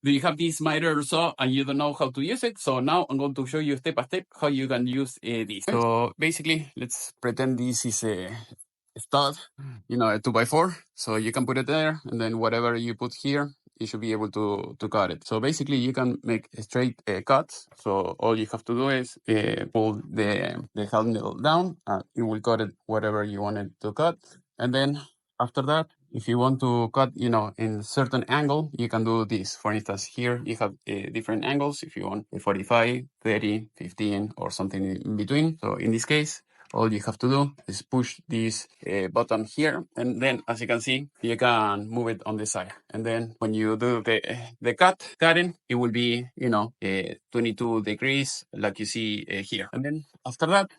do you have this Miter Saw and you don't know how to use it? So now I'm going to show you step by step how you can use this. So basically, let's pretend this is a stud, a 2x4. So you can put it there, and then whatever you put here, you should be able to cut it. So basically, you can make a straight cuts. So all you have to do is pull the handle down, and it will cut it whatever you want it to cut. And then after that, if you want to cut, in certain angle, you can do this. For instance, here you have different angles. If you want a 45, 30, 15, or something in between. So in this case, all you have to do is push this button here, and then as you can see, you can move it on the side. And then when you do the cutting, it will be 22 degrees like you see here. And then after that,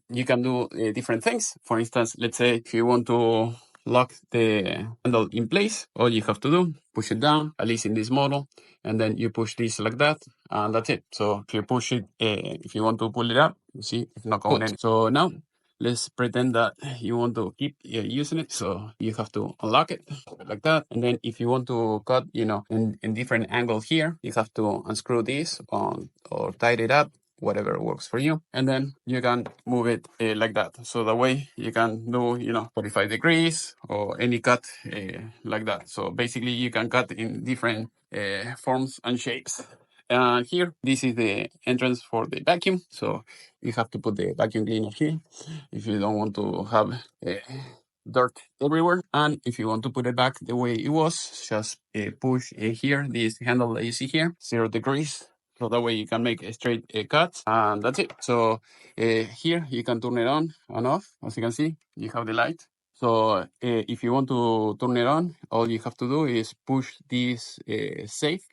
you can do different things. For instance, let's say if you want to lock the handle in place, all you have to do, push it down, at least in this model, and then you push this like that, and that's it. So if you push it, if you want to pull it up, you see it's not going in. So now let's pretend that you want to keep using it. So you have to unlock it like that. And then if you want to cut, in different angles here, you have to unscrew this or tighten it up, whatever works for you. And then you can move it like that. So that way you can do, 45 degrees or any cut like that. So basically you can cut in different forms and shapes. And here, this is the entrance for the vacuum. So you have to put the vacuum cleaner here if you don't want to have dirt everywhere. And if you want to put it back the way it was, just push here, this handle that you see here, 0 degrees. So that way you can make a straight cut, and that's it. So here you can turn it on and off. As you can see, you have the light. So if you want to turn it on, all you have to do is push this safe,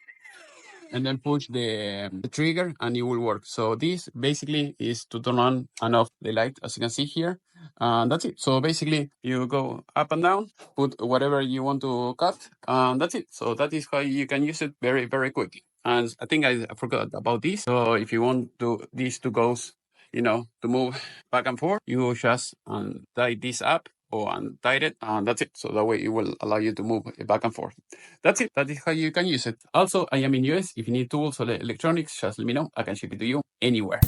and then push the trigger, and it will work. So this basically is to turn on and off the light, as you can see here. And that's it. So basically you go up and down, put whatever you want to cut, and that's it. So that is how you can use it very, very quickly. And I think I forgot about this. So if you want these two goes, to move back and forth, you just tie this up or untie it, and that's it. So that way it will allow you to move back and forth. That's it. That is how you can use it. Also, I am in US. If you need tools or electronics, just let me know. I can ship it to you anywhere.